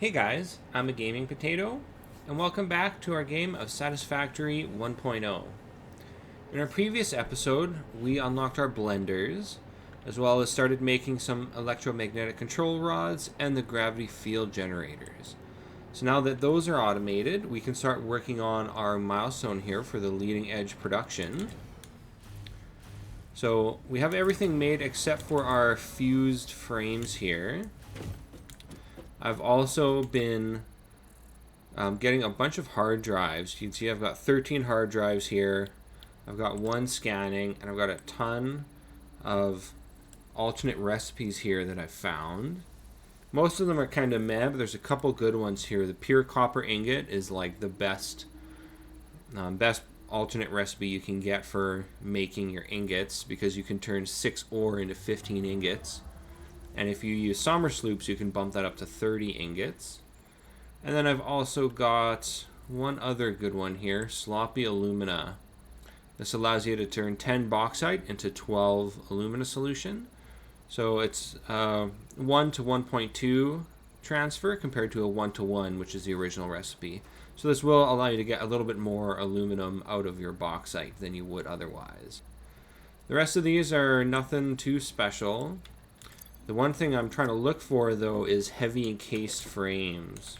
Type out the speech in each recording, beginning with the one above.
Hey guys, I'm a gaming potato, and welcome back to our game of Satisfactory 1.0. In our previous episode, we unlocked our blenders, as well as started making some electromagnetic control rods and the gravity field generators. So now that those are automated, we can start working on our milestone here for the leading edge production. So we have everything made except for our fused frames here. I've also been getting a bunch of hard drives. You can see I've got 13 hard drives here. I've got one scanning, and I've got a ton of alternate recipes here that I've found. Most of them are kind of meh, but there's a couple good ones here. The pure copper ingot is like the best alternate recipe you can get for making your ingots, because you can turn 6 ore into 15 ingots. And if you use Sommersloops, you can bump that up to 30 ingots. And then I've also got one other good one here, Sloppy Alumina. This allows you to turn 10 bauxite into 12 alumina solution. So it's 1 to 1.2 transfer compared to a 1 to 1, which is the original recipe. So this will allow you to get a little bit more aluminum out of your bauxite than you would otherwise. The rest of these are nothing too special. The one thing I'm trying to look for, though, is heavy encased frames.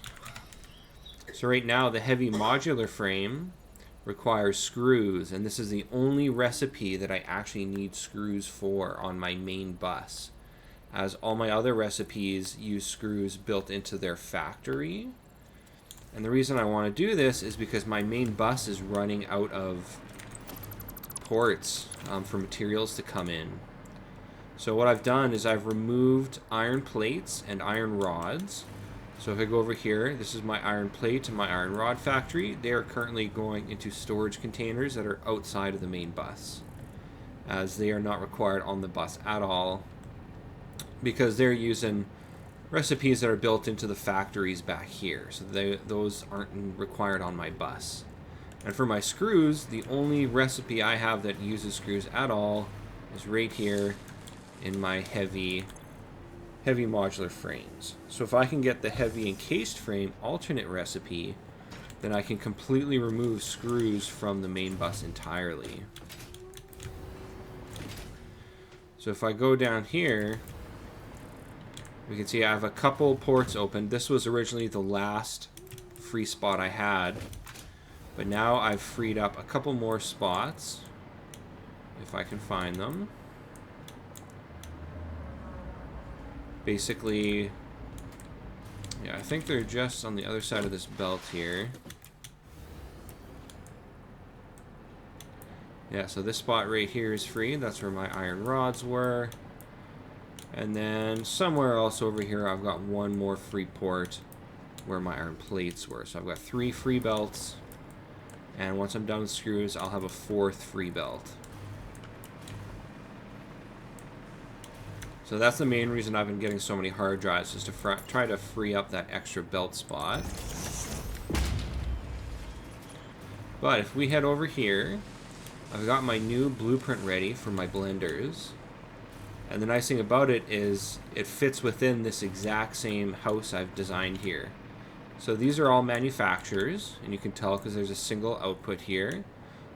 So right now, the heavy modular frame requires screws, and this is the only recipe that I actually need screws for on my main bus, as all my other recipes use screws built into their factory. And the reason I want to do this is because my main bus is running out of ports for materials to come in. So what I've done is I've removed iron plates and iron rods. So if I go over here, this is my iron plate and my iron rod factory. They are currently going into storage containers that are outside of the main bus, as they are not required on the bus at all, because they're using recipes that are built into the factories back here. So those aren't required on my bus. And for my screws, the only recipe I have that uses screws at all is right here in my heavy modular frames. So if I can get the heavy encased frame alternate recipe, then I can completely remove screws from the main bus entirely. So if I go down here, we can see I have a couple ports open. This was originally the last free spot I had, but now I've freed up a couple more spots, if I can find them. Basically, yeah, I think they're just on the other side of this belt here. Yeah, so this spot right here is free. That's where my iron rods were. And then somewhere else over here, I've got one more free port where my iron plates were. So I've got 3 free belts. And once I'm done with screws, I'll have a 4th free belt. So that's the main reason I've been getting so many hard drives, is to try to free up that extra belt spot. But if we head over here, I've got my new blueprint ready for my blenders. And the nice thing about it is it fits within this exact same house I've designed here. So these are all manufacturers, and you can tell because there's a single output here.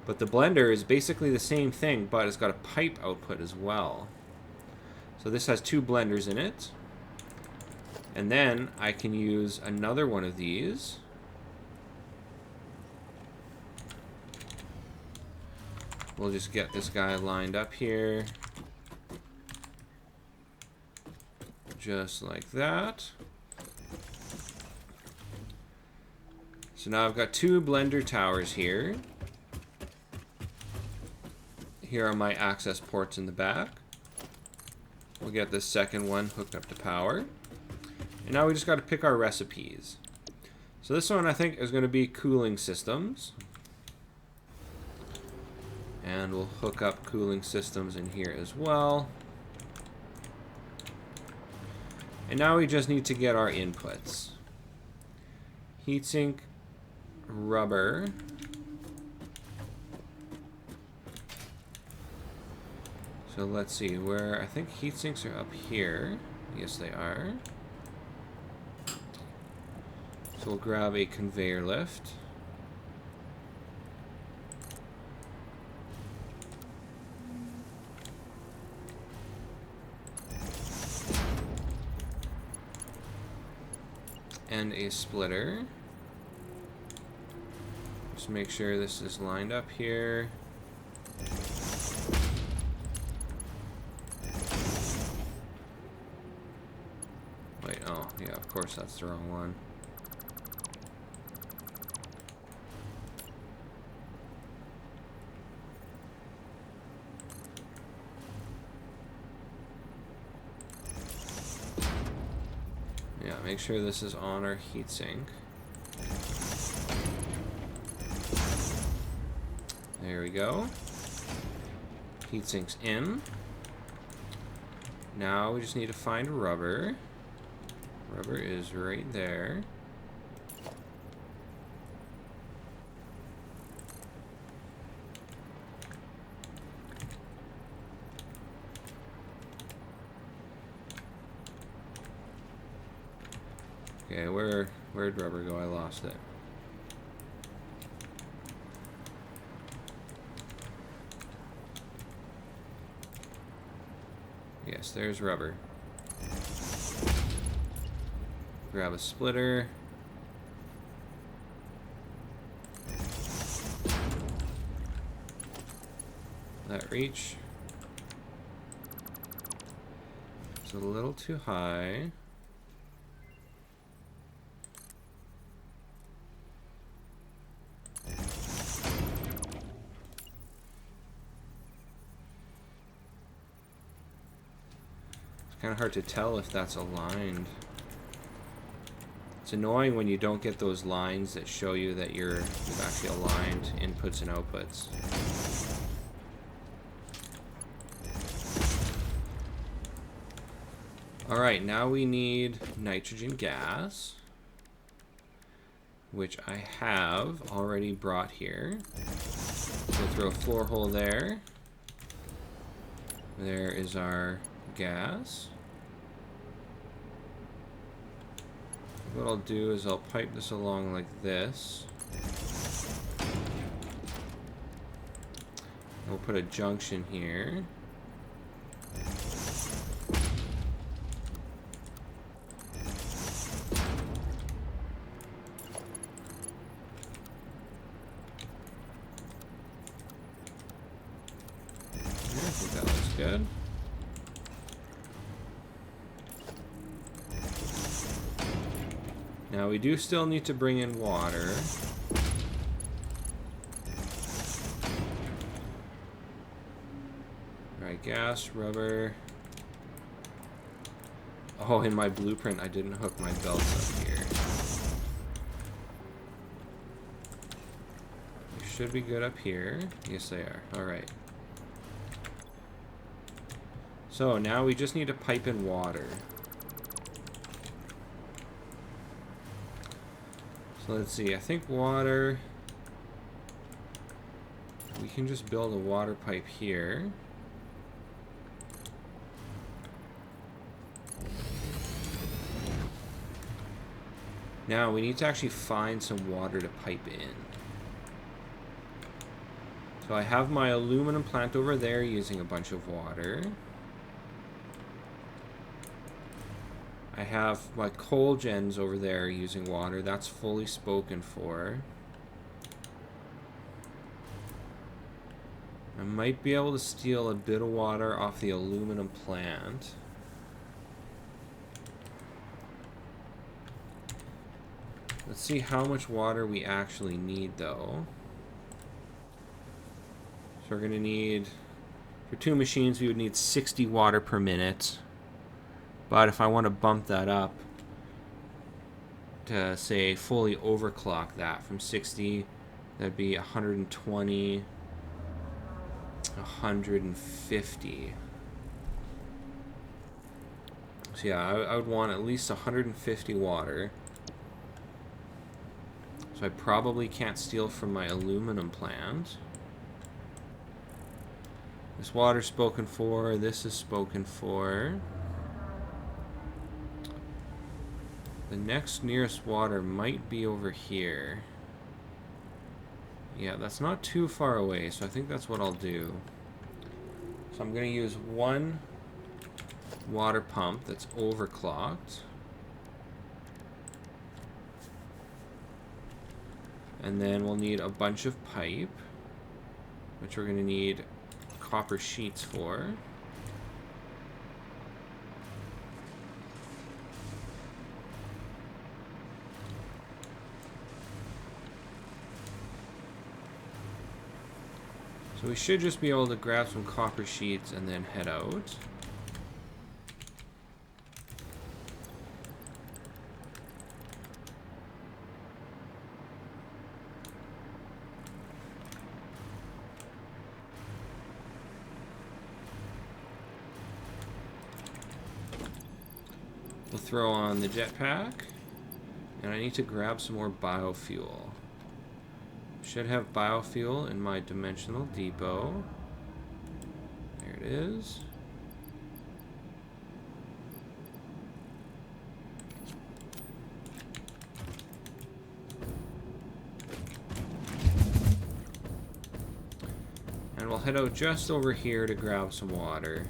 But the blender is basically the same thing, but it's got a pipe output as well. So this has 2 blenders in it. And then I can use another one of these. We'll just get this guy lined up here. Just like that. So now I've got 2 blender towers here. Here are my access ports in the back. We'll get this second one hooked up to power. And now we just got to pick our recipes. So this one I think is going to be cooling systems. And we'll hook up cooling systems in here as well. And now we just need to get our inputs. Heatsink, rubber. So let's see, where I think heat sinks are up here. Yes, they are. So we'll grab a conveyor lift. And a splitter. Just make sure this is lined up here. Wait, oh, yeah, of course that's the wrong one. Yeah, make sure this is on our heatsink. There we go. Heatsink's in. Now we just need to find rubber. Rubber is right there. Okay, where'd rubber go? I lost it. Yes, there's rubber. Grab a splitter. That reach. It's a little too high. Kind of hard to tell if that's aligned. It's annoying when you don't get those lines that show you that you've actually aligned inputs and outputs. Alright, now we need nitrogen gas, which I have already brought here. We'll throw a floor hole there. There is our gas. What I'll do is I'll pipe this along like this. We'll put a junction here. I think that looks good. Now we do still need to bring in water. Alright, gas, rubber. Oh, in my blueprint I didn't hook my belts up here. They should be good up here. Yes, they are. Alright. So now we just need to pipe in water. So let's see, I think water, we can just build a water pipe here. Now we need to actually find some water to pipe in. So I have my aluminum plant over there using a bunch of water. I have my coal gens over there using water. That's fully spoken for. I might be able to steal a bit of water off the aluminum plant. Let's see how much water we actually need, though. So we're going to need, for 2 machines, we would need 60 water per minute. But if I want to bump that up to, say, fully overclock that from 60, that'd be 120, 150. So yeah, I would want at least 150 water. So I probably can't steal from my aluminum plant. This water's spoken for, this is spoken for. The next nearest water might be over here. Yeah, that's not too far away, so I think that's what I'll do. So I'm going to use one water pump that's overclocked. And then we'll need a bunch of pipe, which we're going to need copper sheets for. So we should just be able to grab some copper sheets and then head out. We'll throw on the jetpack, and I need to grab some more biofuel. Should have biofuel in my dimensional depot. There it is. And we'll head out just over here to grab some water.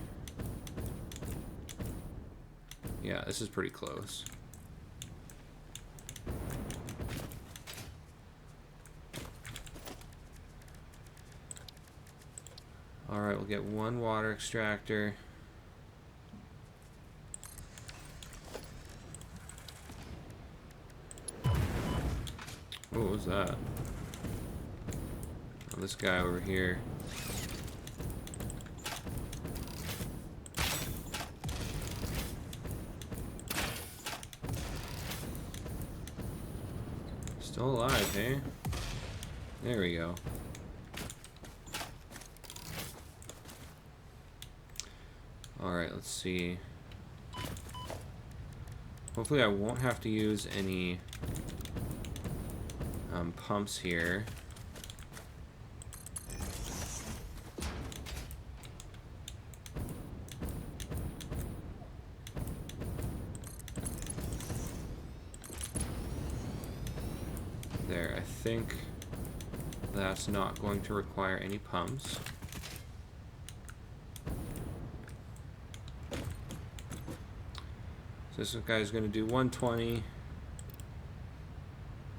Yeah, this is pretty close. Alright, we'll get one water extractor. What was that? Oh, this guy over here. Still alive, hey? There we go. Alright, let's see. Hopefully I won't have to use any pumps here. There, I think that's not going to require any pumps. So this guy's going to do 120.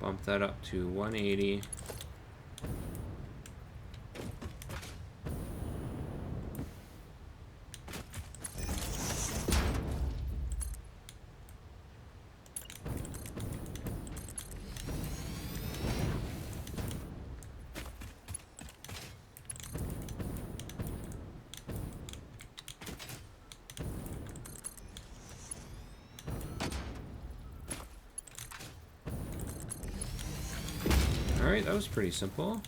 Bump that up to 180. Alright, that was pretty simple.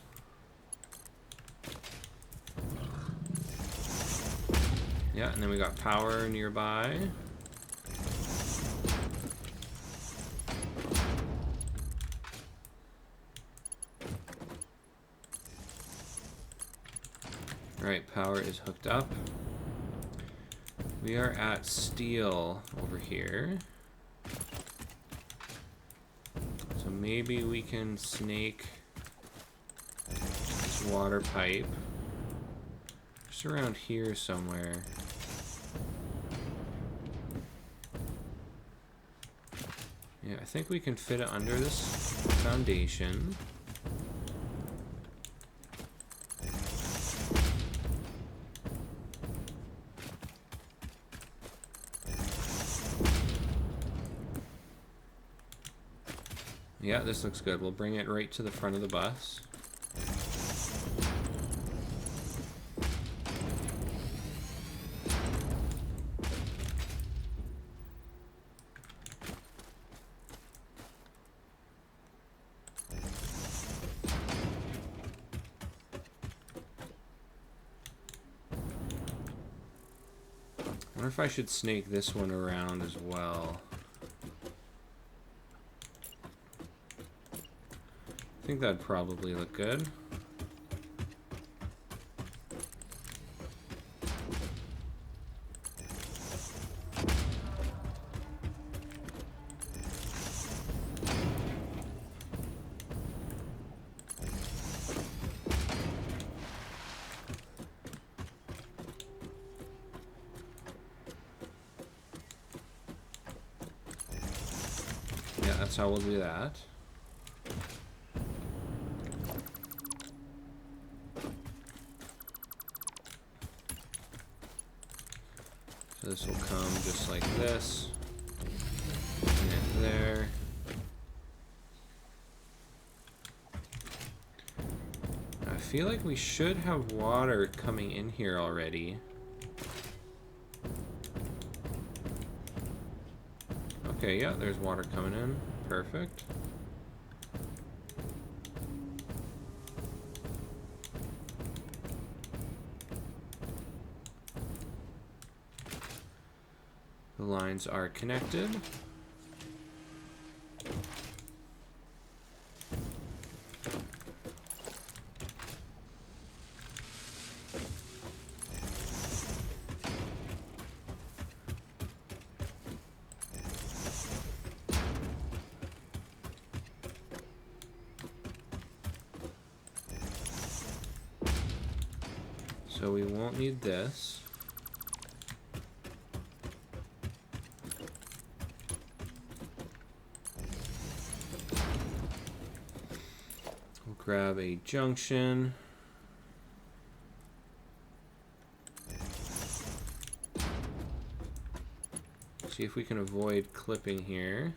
Yeah, and then we got power nearby. Alright, power is hooked up. We are at steel over here. So maybe we can snake this water pipe just around here somewhere. Yeah, I think we can fit it under this foundation. Yeah, this looks good. We'll bring it right to the front of the bus. I wonder if I should snake this one around as well. I think that'd probably look good. that's how we'll do that. So this will come just like this. And there. I feel like we should have water coming in here already. Okay, yeah, there's water coming in. Perfect. The lines are connected. So we won't need this. We'll grab a junction. See if we can avoid clipping here.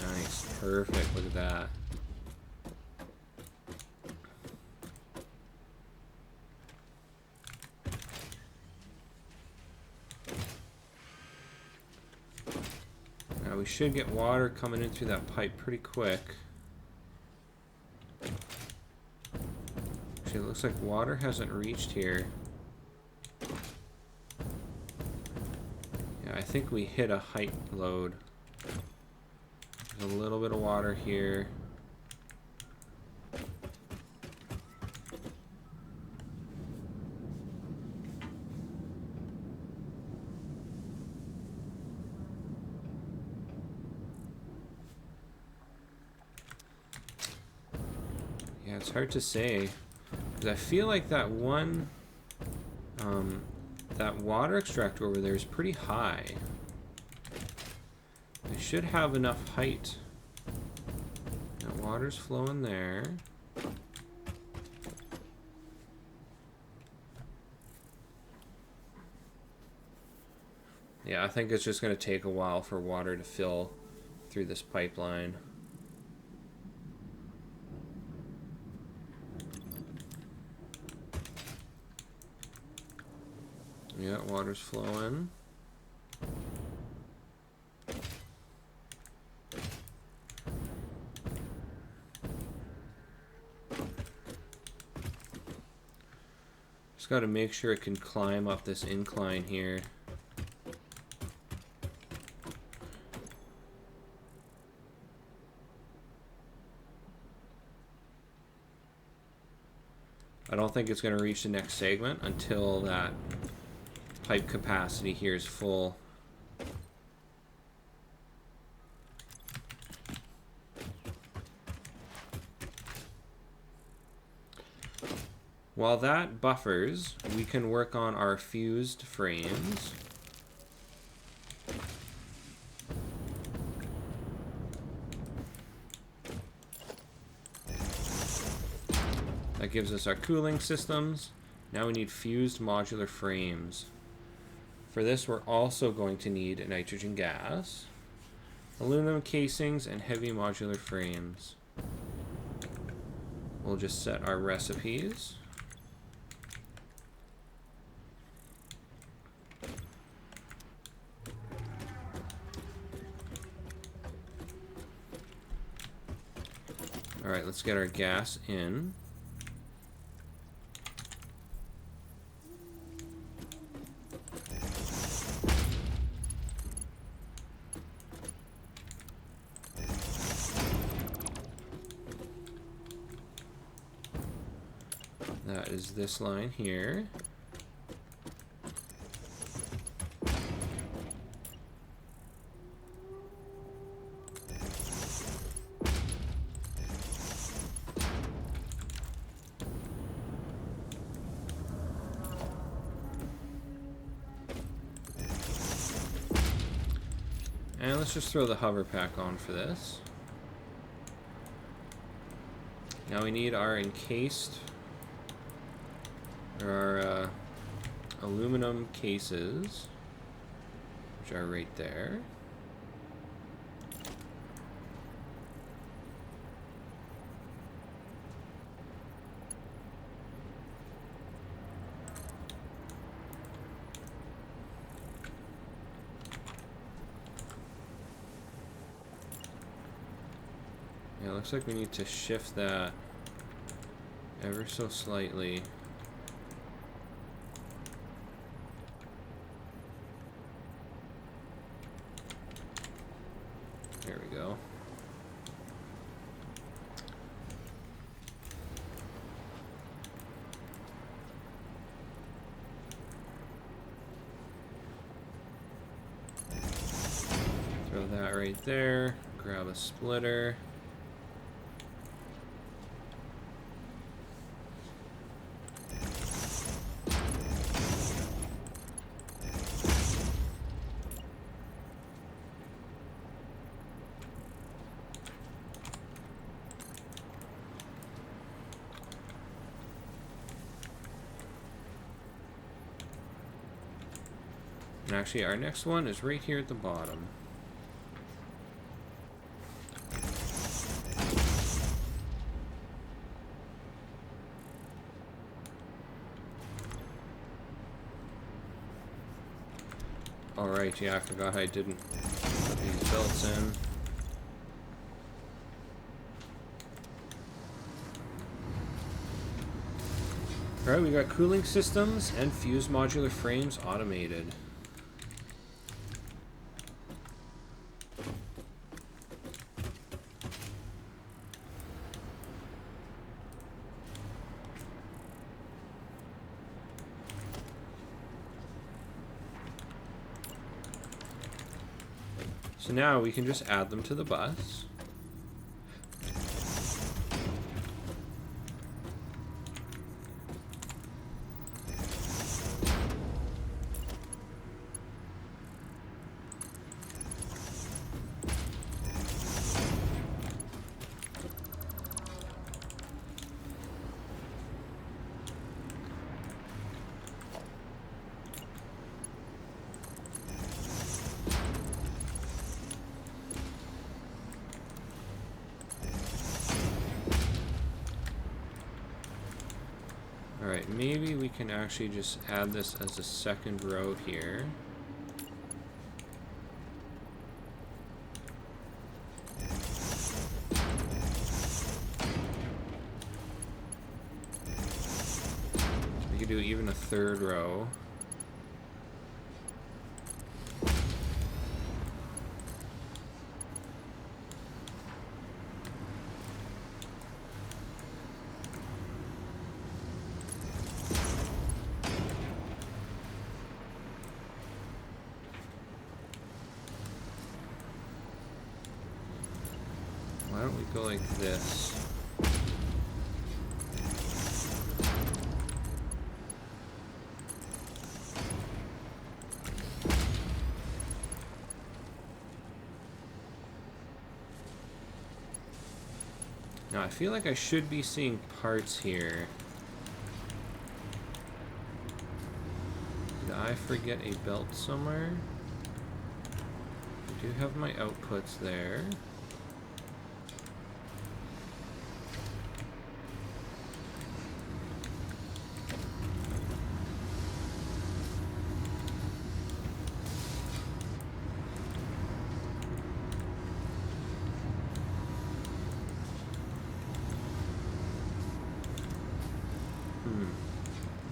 Nice, perfect, look at that. Now we should get water coming in through that pipe pretty quick. Actually, it looks like water hasn't reached here. Yeah, I think we hit a height load. There's a little bit of water here. Yeah, it's hard to say. Because I feel like that one, that water extractor over there is pretty high. They should have enough height. Now water's flowing there. Yeah, I think it's just going to take a while for water to fill through this pipeline. Yeah, water's flowing. Just got to make sure it can climb up this incline here. I don't think it's going to reach the next segment until that pipe capacity here is full. While that buffers, we can work on our fused frames. That gives us our cooling systems. Now we need fused modular frames. For this, we're also going to need nitrogen gas, aluminum casings, and heavy modular frames. We'll just set our recipes. All right, let's get our gas in. That is this line here. And let's just throw the hover pack on for this. Now we need our encased, or our aluminum cases, which are right there. Yeah, it looks like we need to shift that ever so slightly. There we go. Throw that right there. Grab a splitter. And actually, our next one is right here at the bottom. Alright, yeah, I forgot I didn't put these belts in. Alright, we got cooling systems and fuse modular frames automated. So now we can just add them to the bus. Alright, maybe we can actually just add this as a second row here. We could do even a third row. Why don't we go like this? Now I feel like I should be seeing parts here. Did I forget a belt somewhere? I do have my outputs there.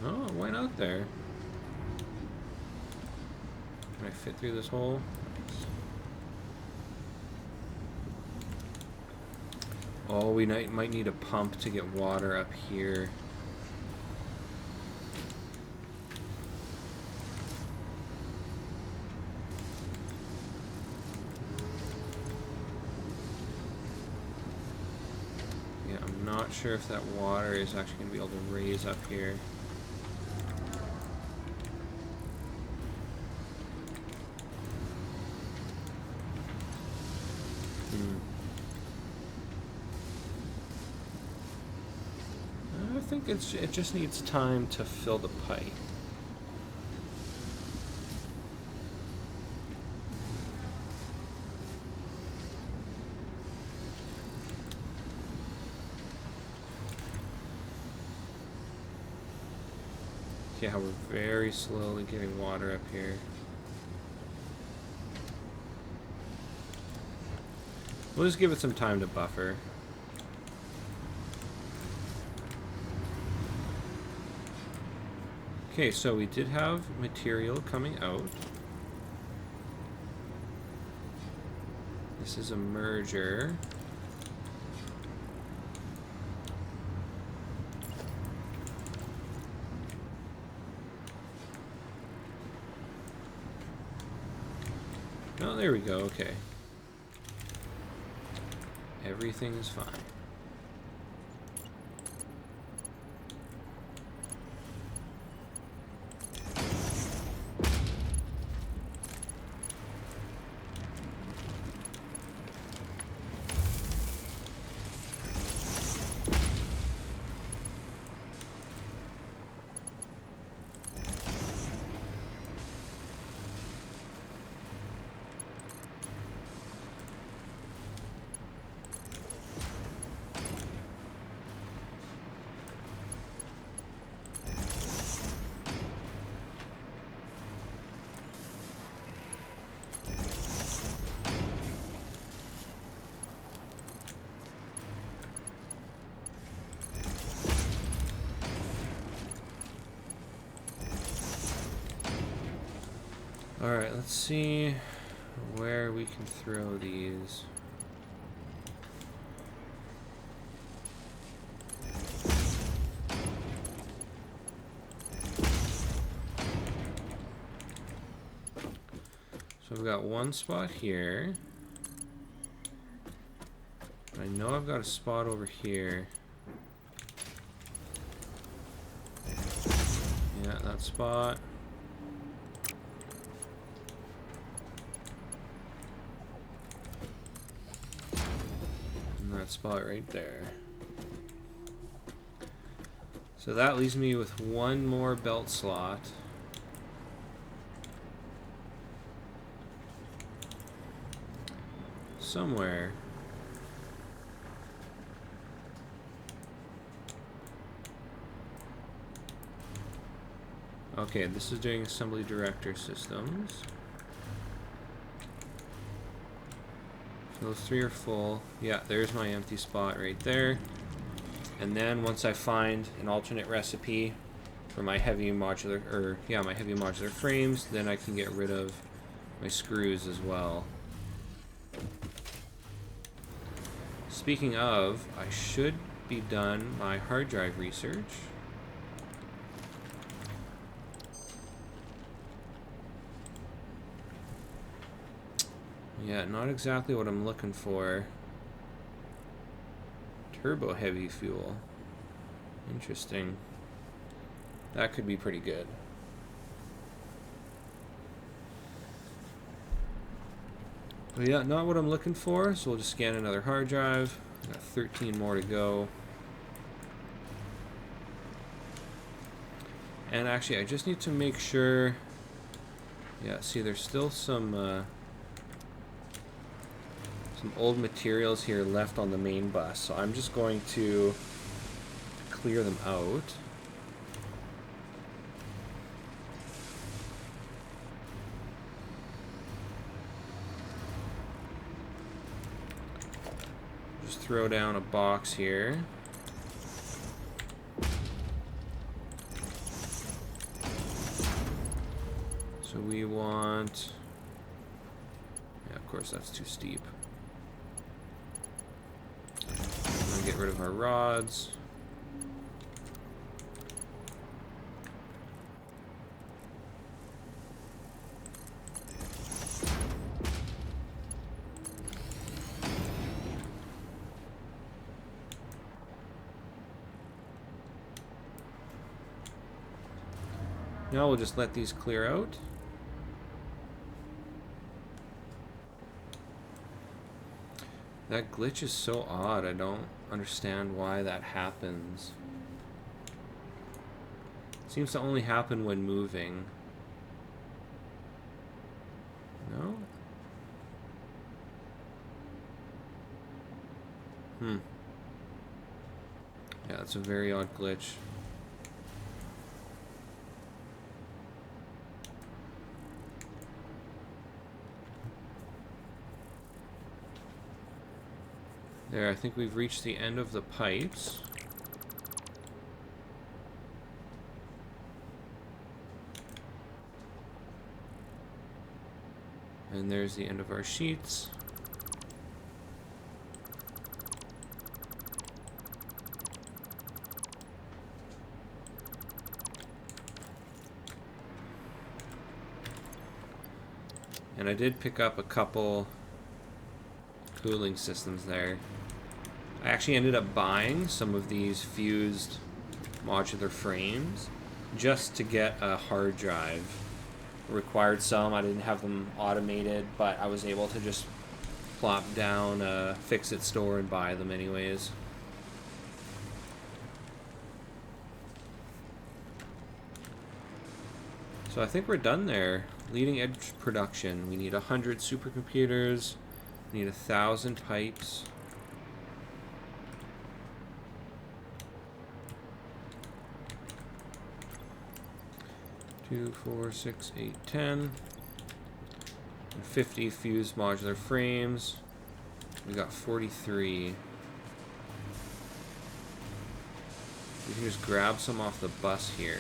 No, it went out there. Can I fit through this hole? Oh, we might need a pump to get water up here. Yeah, I'm not sure if that water is actually going to be able to raise up here. think it just needs time to fill the pipe. Yeah, we're very slowly getting water up here. We'll just give it some time to buffer. Okay, so we did have material coming out. This is a merger. Oh, there we go, okay. Everything is fine. Alright, let's see where we can throw these. So I've got one spot here. I know I've got a spot over here. Yeah, that spot. And that spot right there. So that leaves me with one more belt slot. Somewhere. Okay, this is doing assembly director systems. So those three are full. Yeah, there's my empty spot right there. And then once I find an alternate recipe for my heavy modular, my heavy modular frames, then I can get rid of my screws as well. Speaking of, I should be done my hard drive research. Yeah, not exactly what I'm looking for. Turbo heavy fuel. Interesting. That could be pretty good. But yeah, not what I'm looking for, so we'll just scan another hard drive. Got 13 more to go. And actually, I just need to make sure... Yeah, see, there's still some old materials here left on the main bus, so I'm just going to clear them out. Just throw down a box here. So we want... Yeah, of course that's too steep. Get rid of our rods. Now we'll just let these clear out. That glitch is so odd. I don't understand why that happens. Seems to only happen when moving. No? Yeah, that's a very odd glitch. There, I think we've reached the end of the pipes. And there's the end of our sheets. And I did pick up a couple cooling systems there. I actually ended up buying some of these fused modular frames just to get a hard drive. Required some. I didn't have them automated, but I was able to just plop down a fix-it store and buy them anyways. So I think we're done there. Leading edge production. We need 100 supercomputers. We need 1,000 pipes. Two, 4, 6, 8, 10. And 50 fused modular frames. We got 43. We can just grab some off the bus here.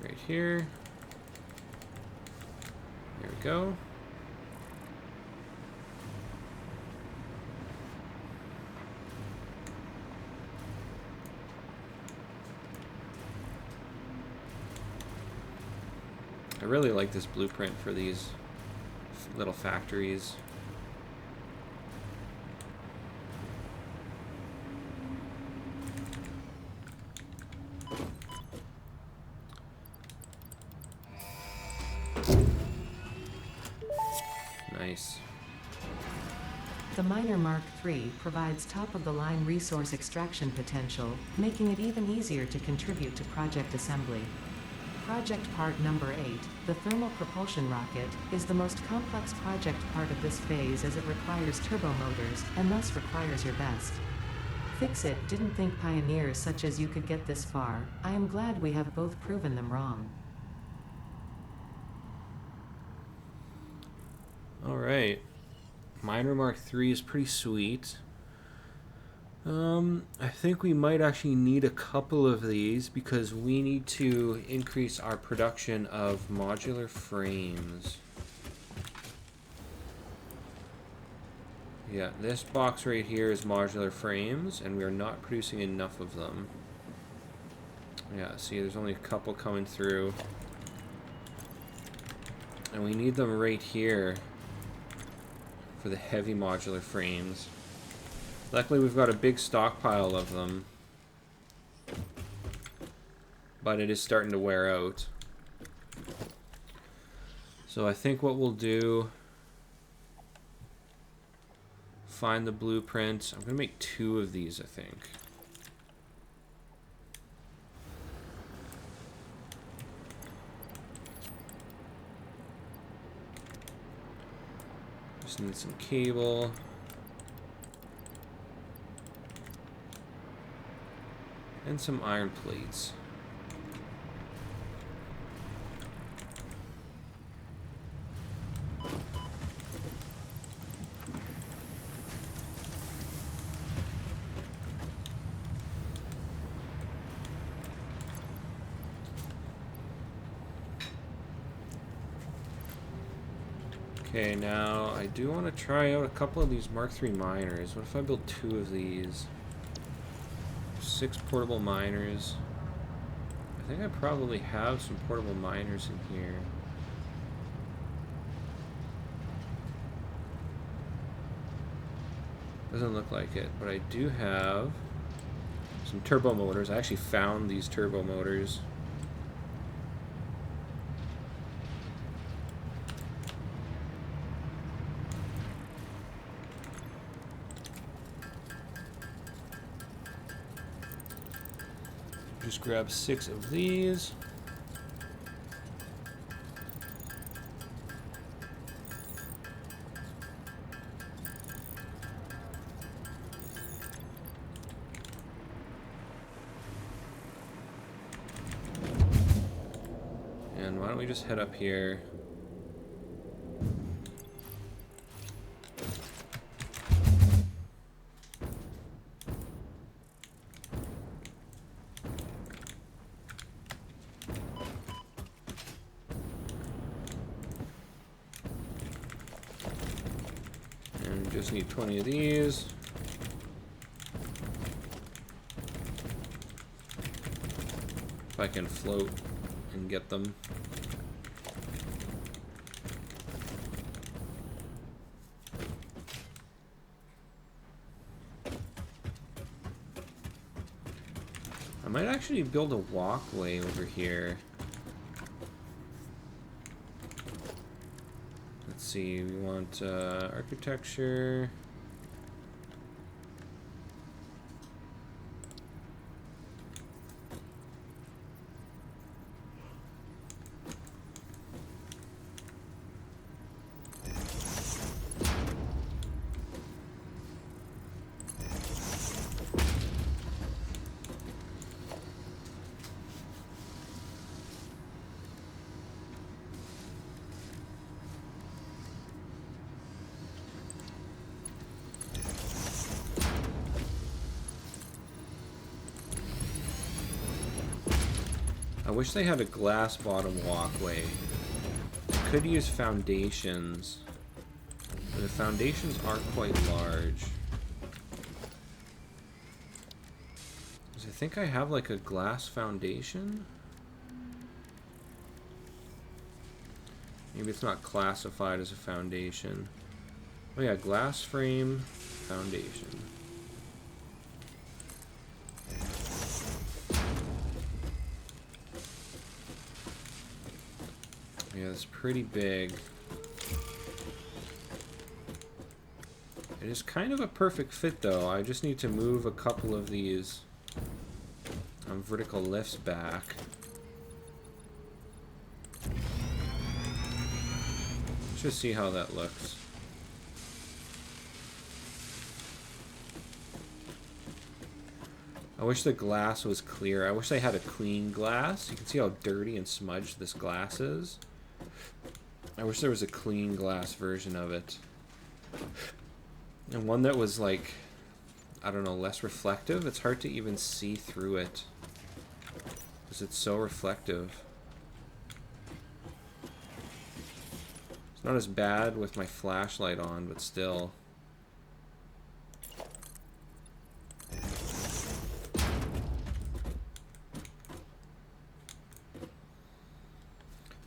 Right here. There we go. I really like this blueprint for these little factories. Nice. The Miner Mark III provides top-of-the-line resource extraction potential, making it even easier to contribute to project assembly. Project part number 8, the thermal propulsion rocket, is the most complex project part of this phase as it requires turbo motors, and thus requires your best. Fix-It didn't think pioneers such as you could get this far. I am glad we have both proven them wrong. Alright. Miner Mark III is pretty sweet. I think we might actually need a couple of these because we need to increase our production of modular frames. Yeah, this box right here is modular frames, and we are not producing enough of them. Yeah, see, there's only a couple coming through. And we need them right here for the heavy modular frames. Luckily, we've got a big stockpile of them, but it is starting to wear out. So I think what we'll do, find the blueprint. I'm going to make 2 of these, I think. Just need some cable. And some iron plates. Okay, now I do want to try out a couple of these Mark III miners. What if I build 2 of these? 6 portable miners. I think I probably have some portable miners in here. Doesn't look like it, but I do have Some turbo motors. I actually found these turbo motors. Just grab 6 of these. And why don't we just head up here? And just need 20 of these. If I can float and get them. I might actually build a walkway over here. Let's see, we want architecture. I wish they had a glass bottom walkway. I could use foundations, but the foundations are quite large. Because I think I have like a glass foundation. Maybe it's not classified as a foundation. Oh yeah, glass frame foundation. Yeah, it's pretty big. It is kind of a perfect fit though. I just need to move a couple of these vertical lifts back. Let's just see how that looks. I wish the glass was clear. I wish they had a clean glass. You can see how dirty and smudged this glass is. I wish there was a clean glass version of it. And one that was like, I don't know, less reflective. It's hard to even see through it because it's so reflective. It's not as bad with my flashlight on, but still.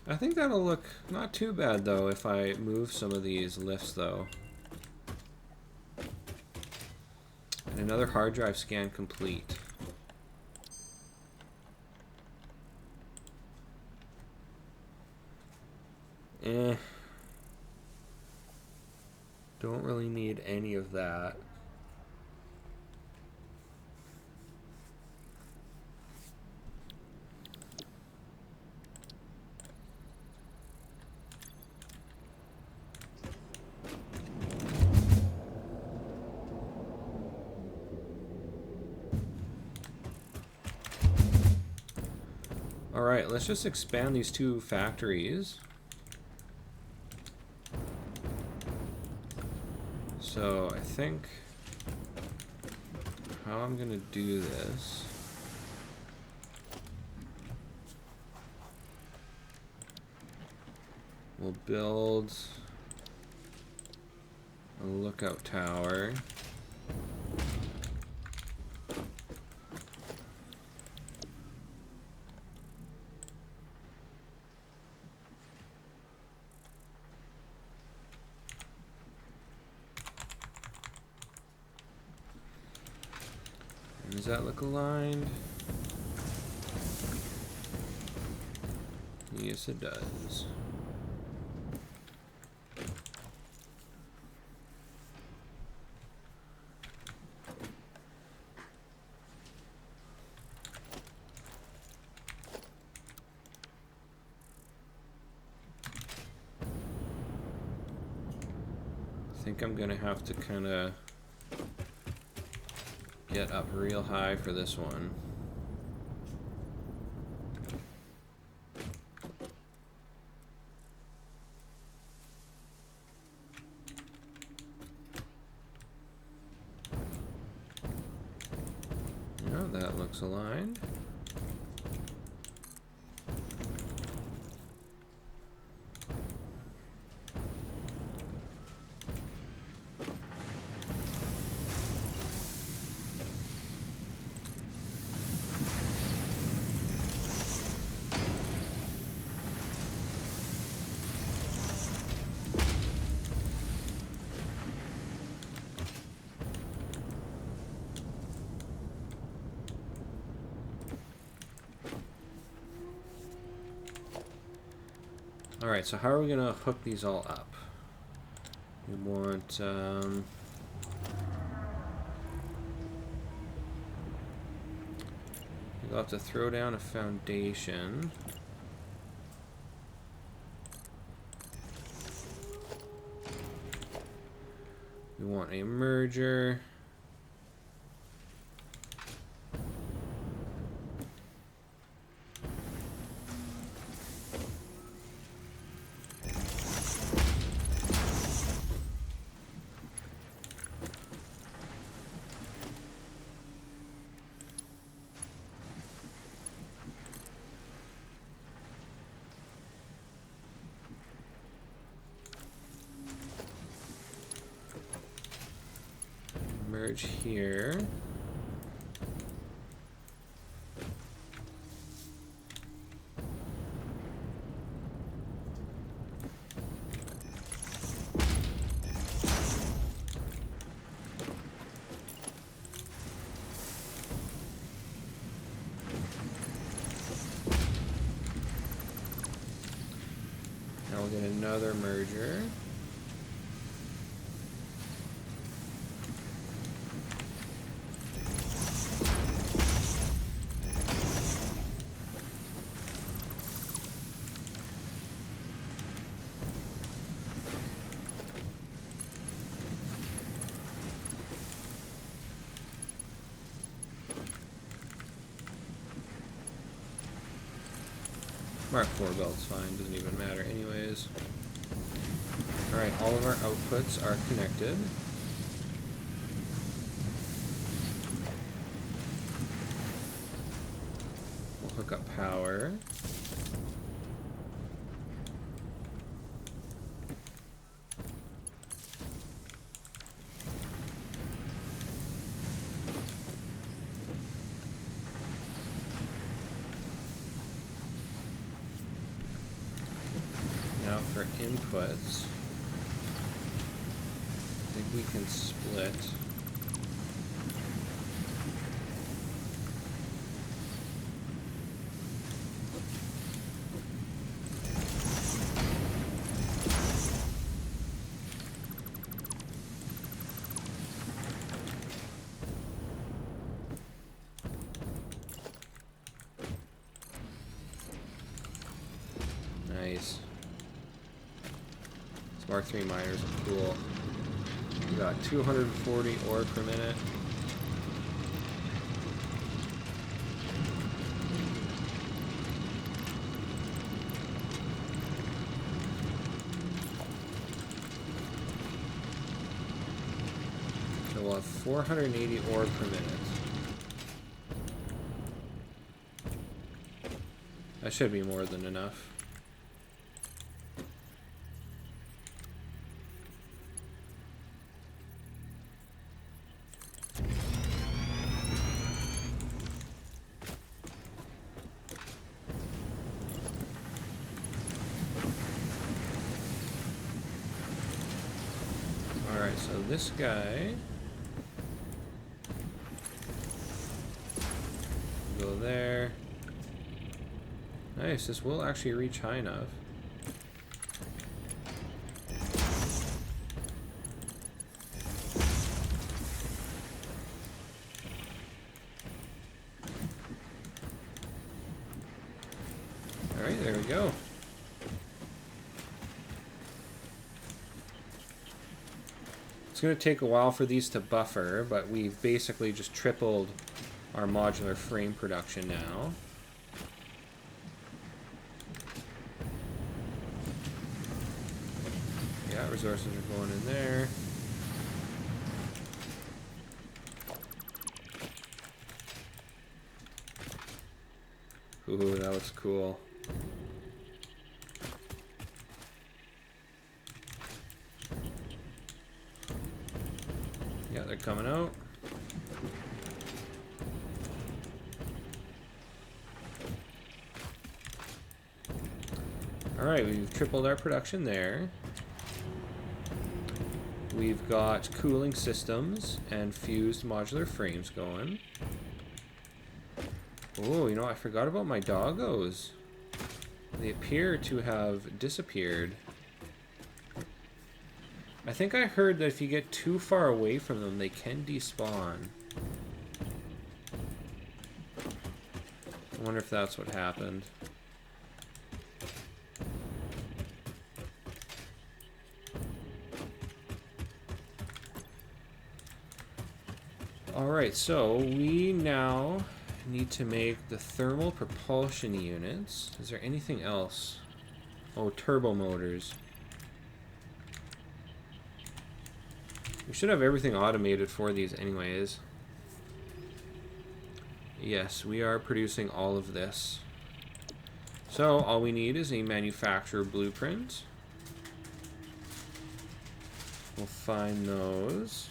I think that'll look not too bad though if I move some of these lifts though. And another hard drive scan complete. Don't really need any of that. Alright, let's just expand these 2 factories. So I think how I'm gonna do this. We'll build a lookout tower. Does that look aligned? Yes, it does. I think I'm gonna have to kind of get up real high for this one. No, that looks aligned. Alright, so how are we going to hook these all up? We want, we'll have to throw down a foundation. We want a merger. Merge here. Now we'll get another merger. Mark 4 belt's fine, doesn't even matter anyways. Alright, all of our outputs are connected. We'll hook up power. Now for inputs, I think we can split. Nice. Mark 3 miners are cool. We got 240 ore per minute. So we'll have 480 ore per minute. That should be more than enough. Alright, so this guy go there. Nice, this will actually reach high enough. Alright, there we go. It's going to take a while for these to buffer, but we've basically just tripled our modular frame production now. Yeah, resources are going in there. Ooh, that looks cool. Yeah, they're coming out. Alright, we've tripled our production there. We've got cooling systems and fused modular frames going. Oh, you know, I forgot about my doggos. They appear to have disappeared. I think I heard that if you get too far away from them, they can despawn. I wonder if that's what happened. Alright, so we now need to make the thermal propulsion units. Is there anything else? Oh, turbo motors. We should have everything automated for these anyways. Yes, we are producing all of this. So all we need is a manufacturer blueprint. We'll find those.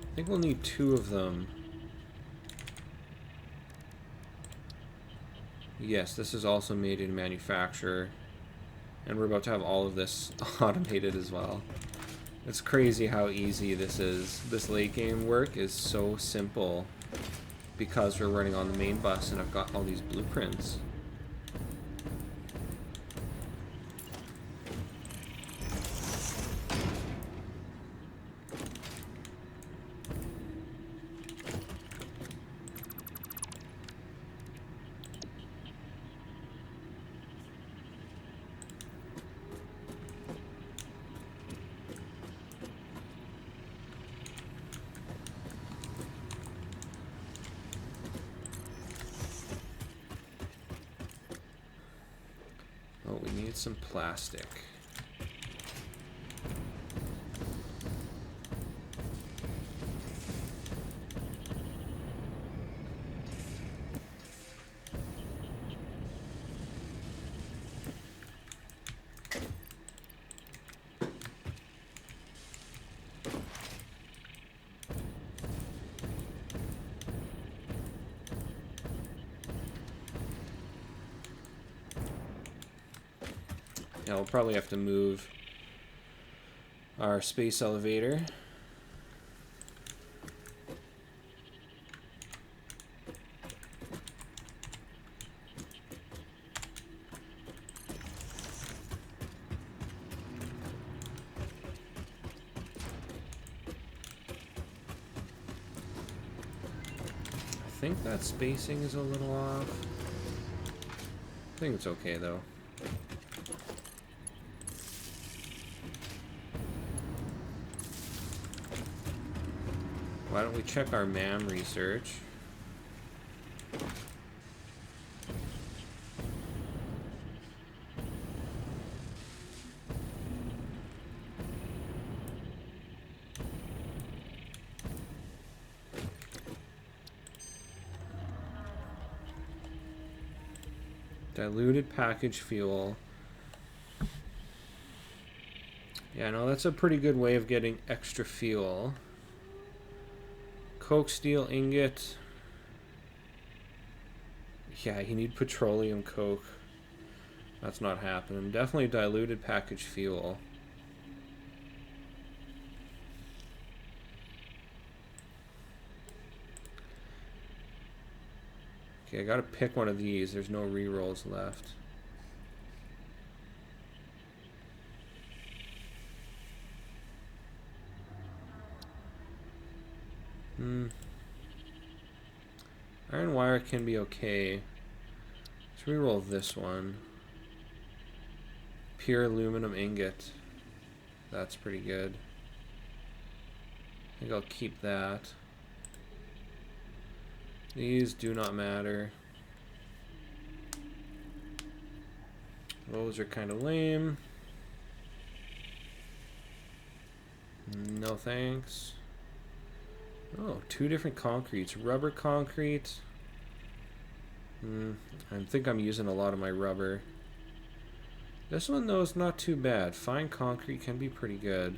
I think we'll need 2 of them. Yes, this is also made in manufacturer. And we're about to have all of this automated as well. It's crazy how easy this is. This late game work is so simple because we're running on the main bus and I've got all these blueprints. Oh, we need some plastic. Yeah, we'll probably have to move our space elevator. I think that spacing is a little off. I think it's okay though. Why don't we check our MAM research? Diluted package fuel. Yeah, no, that's a pretty good way of getting extra fuel. Coke steel ingot. Yeah, you need petroleum coke. That's not happening. Definitely diluted package fuel. Okay, I gotta pick one of these. There's no rerolls left. Iron wire can be okay. Let's reroll this one. Pure aluminum ingot. That's pretty good. I think I'll keep that. These do not matter. Those are kind of lame. No thanks. Oh, 2 different concretes. Rubber concrete. I think I'm using a lot of my rubber. This one, though, is not too bad. Fine concrete can be pretty good.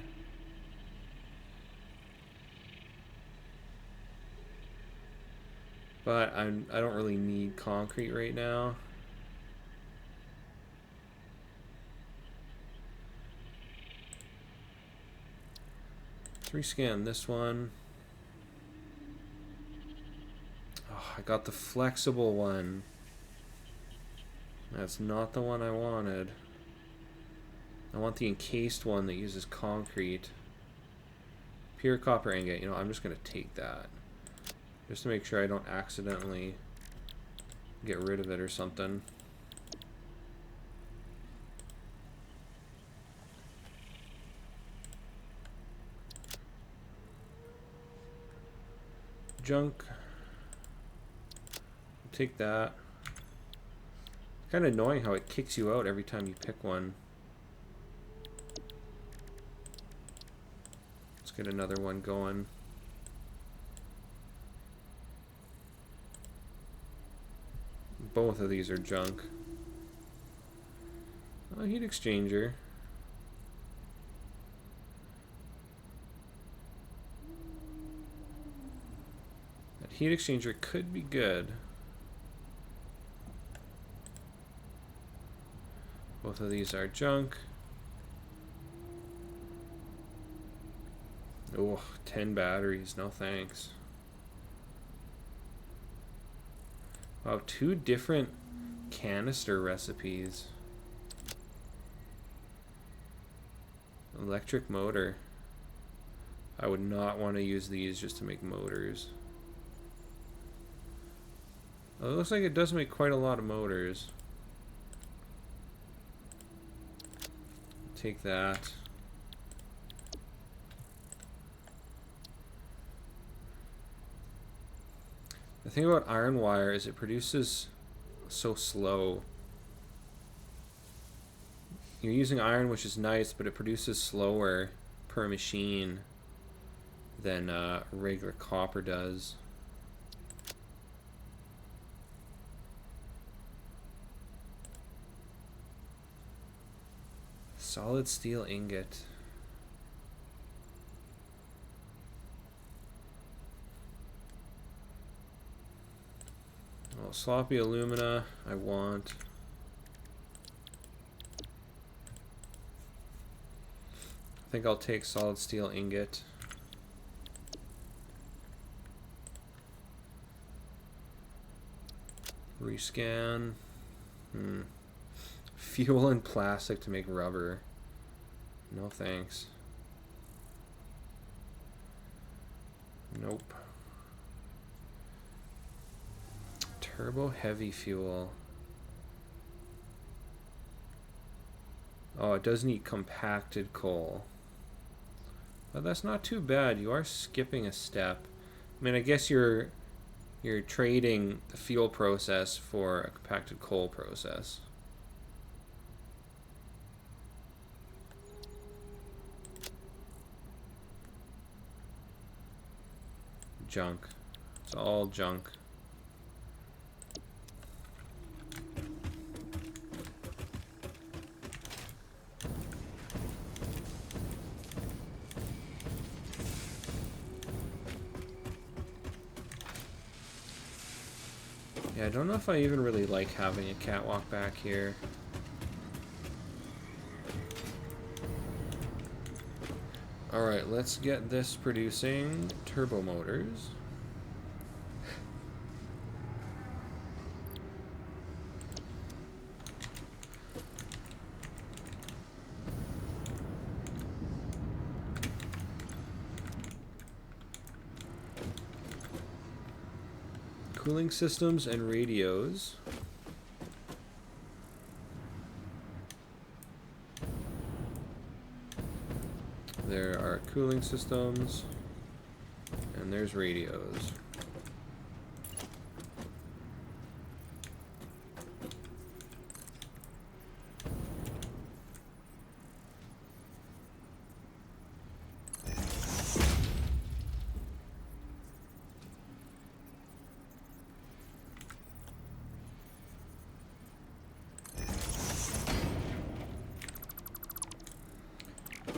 But I don't really need concrete right now. Let's rescan this one. Oh, I got the flexible one. That's not the one I wanted. I want the encased one that uses concrete. Pure copper ingot. You know, I'm just going to take that. Just to make sure I don't accidentally get rid of it or something. Junk. Take that. Kind of annoying how it kicks you out every time you pick one. Let's get another one going. Both of these are junk. Oh, heat exchanger. That heat exchanger could be good. Both of these are junk. Oh, 10 batteries. No thanks. Wow, 2 different canister recipes. Electric motor. I would not want to use these just to make motors. Well, it looks like it does make quite a lot of motors. Take that. The thing about iron wire is it produces so slow. You're using iron, which is nice, but it produces slower per machine than regular copper does. Solid steel ingot. Oh, sloppy alumina, I want. I think I'll take solid steel ingot. Rescan. Fuel and plastic to make rubber. No thanks. Nope. Turbo heavy fuel. Oh, it does need compacted coal. But that's not too bad. You are skipping a step. I mean, I guess you're trading the fuel process for a compacted coal process. Junk. It's all junk. Yeah, I don't know if I even really like having a catwalk back here. Alright, let's get this producing turbo motors. cooling systems and radios. There are cooling systems, and there's radios.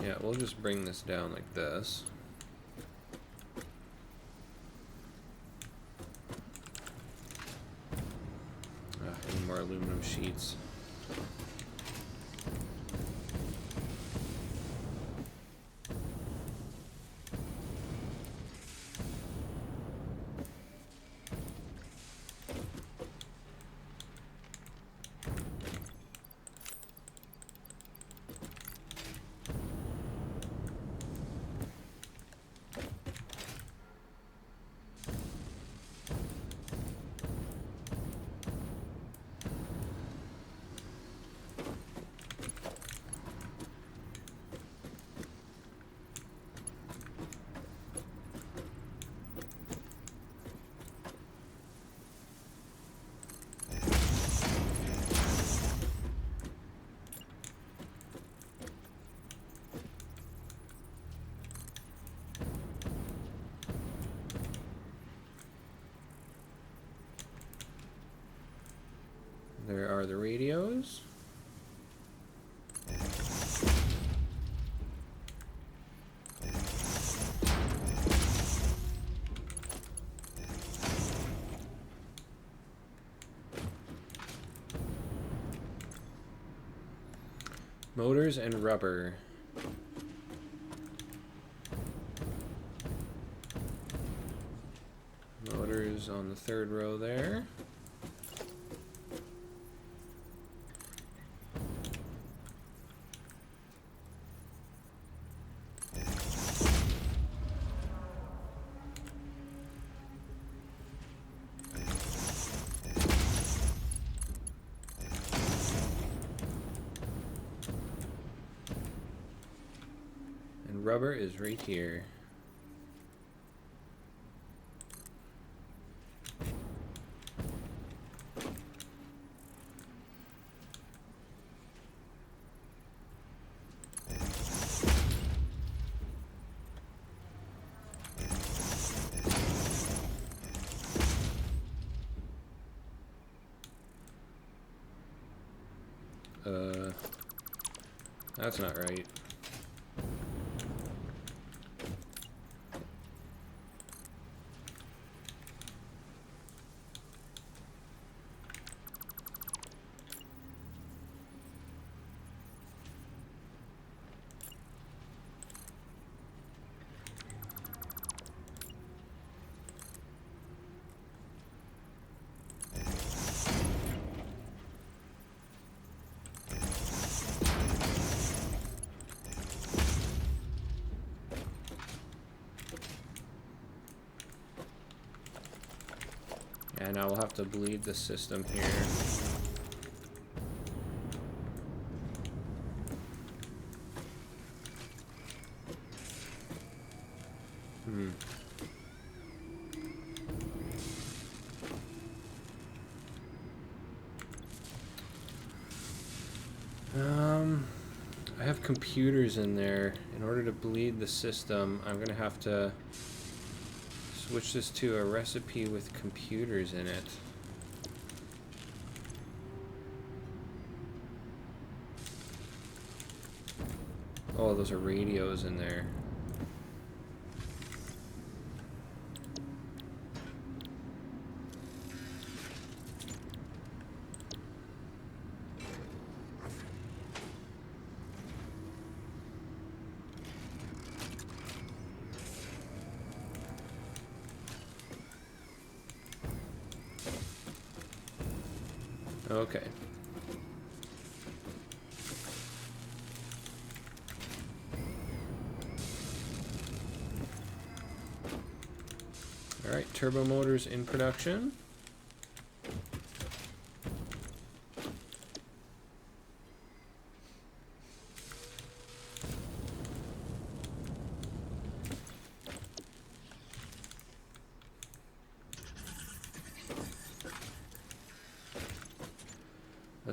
Yeah, we'll just bring this down like this. Any more aluminum sheets. There are the radios. Motors and rubber. Motors on the third row there. Rubber is right here. That's not right. And I will have to bleed the system here. I have computers in there. In order to bleed the system, I'm gonna have to switch this to a recipe with computers in it. Oh, those are radios in there. Okay. All right, turbo motors in production.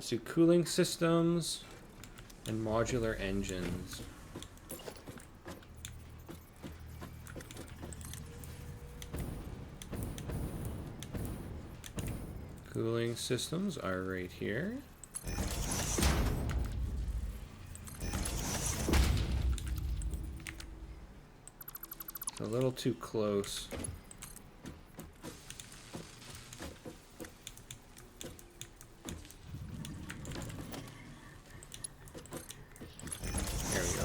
Let's do cooling systems and modular engines. Cooling systems are right here. It's a little too close. There we go.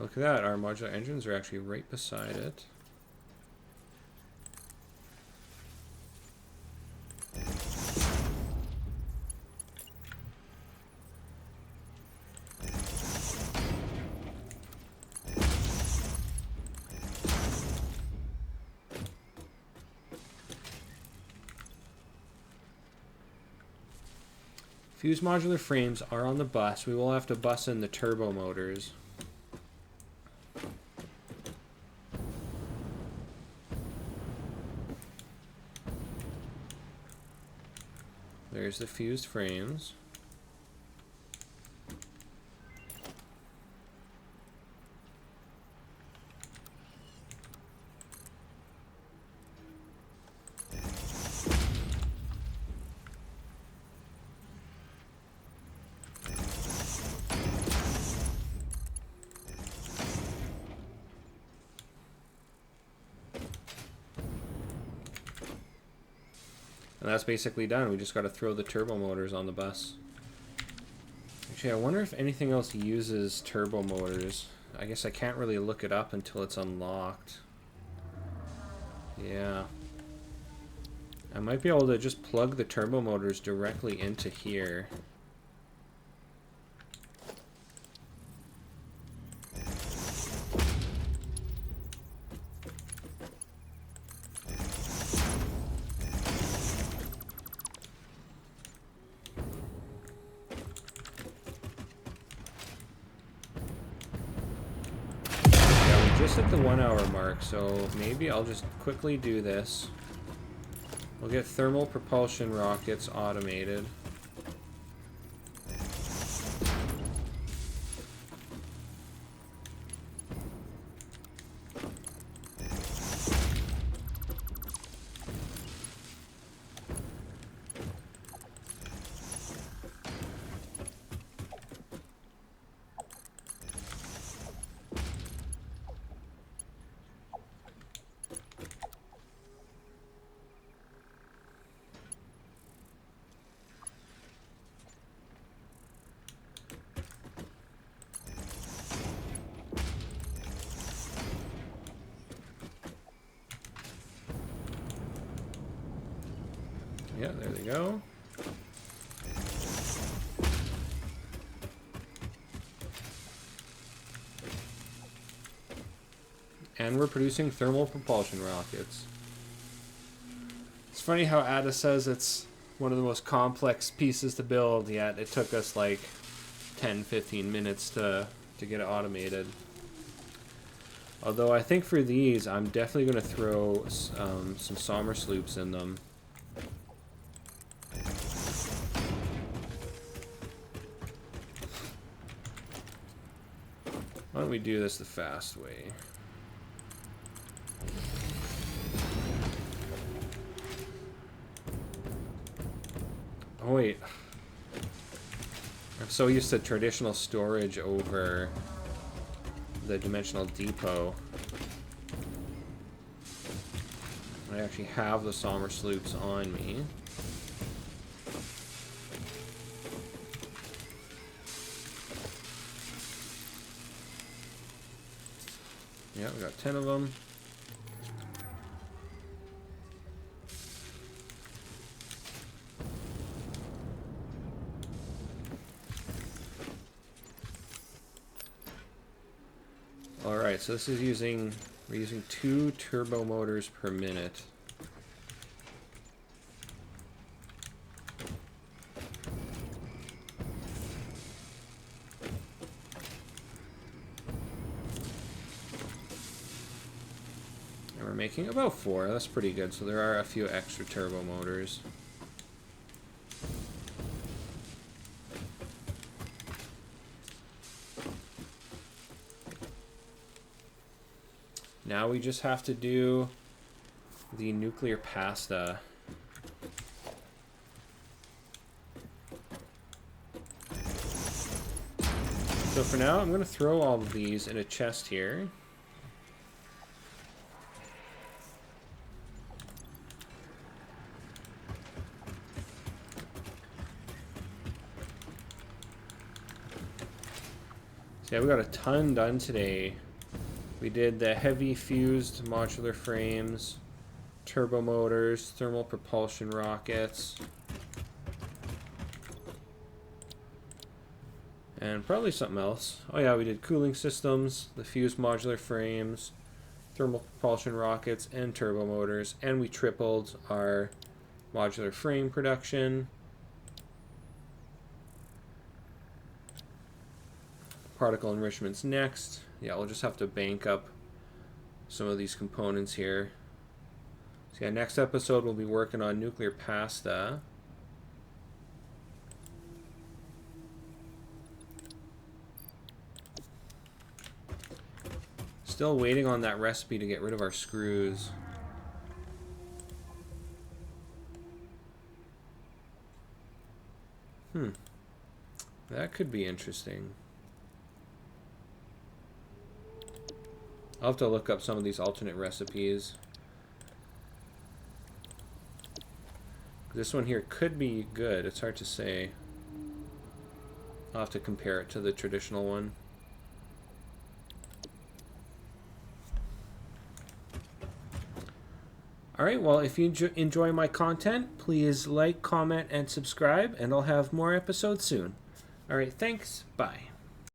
Look at that, our modular engines are actually right beside it. Fused modular frames are on the bus. We will have to bus in the turbo motors. There's the fused frames. And that's basically done. We just got to throw the turbo motors on the bus. Actually, I wonder if anything else uses turbo motors. I guess I can't really look it up until it's unlocked. Yeah. I might be able to just plug the turbo motors directly into here. Just at the 1 hour mark, so maybe I'll just quickly do this. We'll get thermal propulsion rockets automated. Yeah, there they go. And we're producing thermal propulsion rockets. It's funny how Ada says it's one of the most complex pieces to build, yet it took us like 10-15 minutes to get it automated. Although I think for these, I'm definitely going to throw some Sommer sloops in them. Why don't we do this the fast way? Oh wait. I'm so used to traditional storage over the dimensional depot. I actually have the Sommer sloops on me. Yeah, we got 10 of them. Alright, so this is we're using 2 turbo motors per minute. making? About 4. That's pretty good. So there are a few extra turbo motors. Now we just have to do the nuclear pasta. So for now, I'm going to throw all of these in a chest here. So yeah, we got a ton done today. We did the heavy fused modular frames, turbo motors, thermal propulsion rockets, and probably something else. Oh yeah, we did cooling systems, the fused modular frames, thermal propulsion rockets, and turbo motors, and we tripled our modular frame production. Particle enrichment's next. Yeah, we'll just have to bank up some of these components here. So yeah, next episode we'll be working on nuclear pasta. Still waiting on that recipe to get rid of our screws. That could be interesting. I'll have to look up some of these alternate recipes. This one here could be good. It's hard to say. I'll have to compare it to the traditional one. Alright, well, if you enjoy my content, please like, comment, and subscribe, and I'll have more episodes soon. Alright, thanks. Bye.